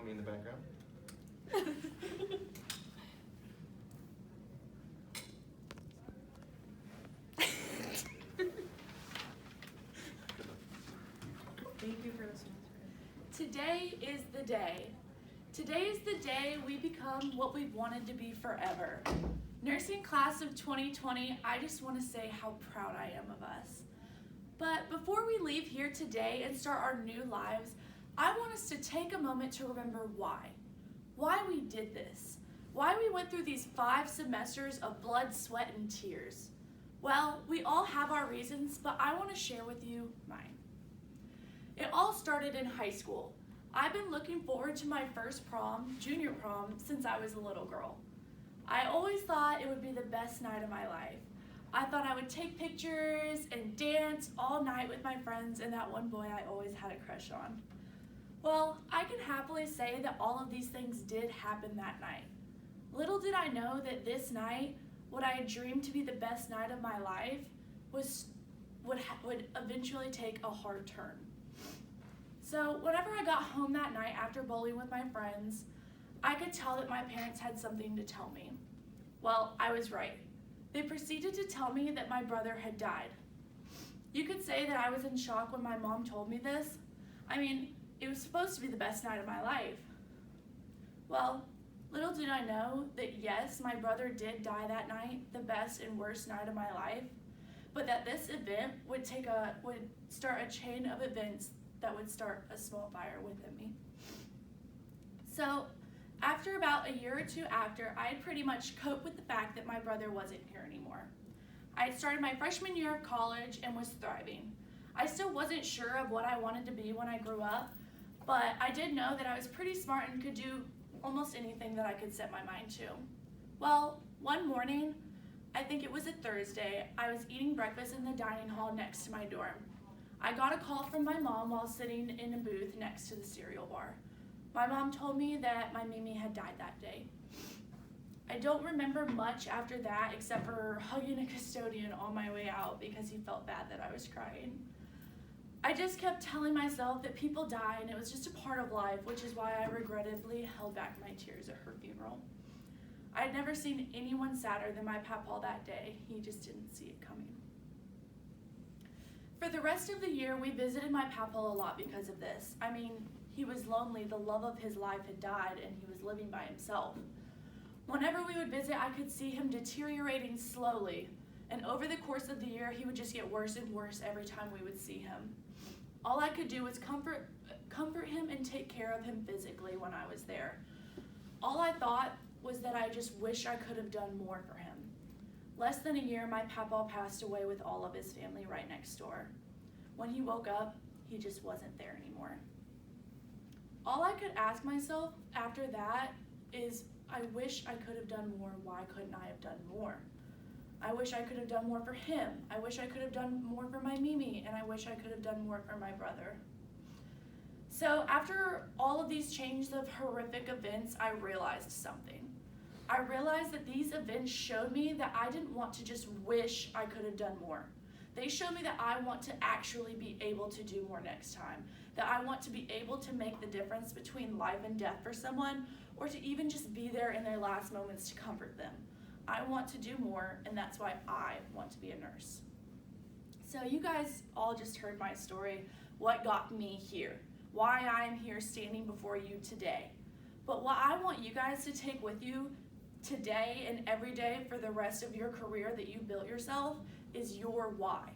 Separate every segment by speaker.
Speaker 1: want me in the background?
Speaker 2: Thank you for listening. Today is the day. Today is the day we become what we've wanted to be forever. Nursing class of 2020, I just want to say how proud I am of us. But before we leave here today and start our new lives, I want us to take a moment to remember why we did this, why we went through these 5 semesters of blood, sweat, and tears. Well, we all have our reasons, but I want to share with you mine. It all started in high school. I've been looking forward to my first prom, junior prom, since I was a little girl. I always thought it would be the best night of my life. I thought I would take pictures and dance all night with my friends and that one boy I always had a crush on. Well, I can happily say that all of these things did happen that night. Little did I know that this night, what I had dreamed to be the best night of my life, would eventually take a hard turn. So whenever I got home that night after bowling with my friends, I could tell that my parents had something to tell me. Well, I was right. They proceeded to tell me that my brother had died. You could say that I was in shock when my mom told me this. I mean, it was supposed to be the best night of my life. Well, little did I know that yes, my brother did die that night, the best and worst night of my life, but that this event would start a chain of events that would start a small fire within me. So, after about a year or two after, I had pretty much coped with the fact that my brother wasn't here anymore. I had started my freshman year of college and was thriving. I still wasn't sure of what I wanted to be when I grew up, but I did know that I was pretty smart and could do almost anything that I could set my mind to. Well, one morning, I think it was a Thursday, I was eating breakfast in the dining hall next to my dorm. I got a call from my mom while sitting in a booth next to the cereal bar. My mom told me that my Mimi had died that day. I don't remember much after that except for hugging a custodian on my way out because he felt bad that I was crying. I just kept telling myself that people die and it was just a part of life, which is why I regrettably held back my tears at her funeral. I had never seen anyone sadder than my papa that day. He just didn't see it coming. For the rest of the year, we visited my papa a lot because of this. I mean, he was lonely, the love of his life had died, and he was living by himself. Whenever we would visit, I could see him deteriorating slowly, and over the course of the year, he would just get worse and worse every time we would see him. All I could do was comfort him and take care of him physically when I was there. All I thought was that I just wish I could have done more for him. Less than a year, my papa passed away with all of his family right next door. When he woke up, he just wasn't there anymore. All I could ask myself after that is, I wish I could have done more. Why couldn't I have done more? I wish I could have done more for him. I wish I could have done more for my Mimi, and I wish I could have done more for my brother. So after all of these chains of horrific events, I realized something. I realized that these events showed me that I didn't want to just wish I could have done more. They showed me that I want to actually be able to do more next time, that I want to be able to make the difference between life and death for someone, or to even just be there in their last moments to comfort them. I want to do more, and that's why I want to be a nurse. So you guys all just heard my story, what got me here, why I am here standing before you today. But what I want you guys to take with you today and every day for the rest of your career that you built yourself is your why.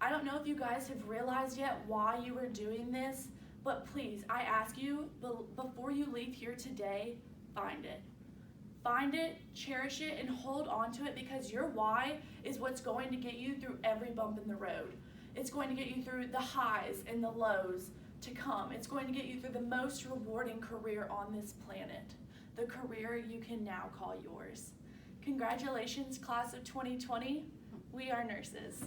Speaker 2: I don't know if you guys have realized yet why you are doing this, but please, I ask you, before you leave here today, find it. Find it, cherish it, and hold on to it, because your why is what's going to get you through every bump in the road. It's going to get you through the highs and the lows to come. It's going to get you through the most rewarding career on this planet, the career you can now call yours. Congratulations, class of 2020. We are nurses.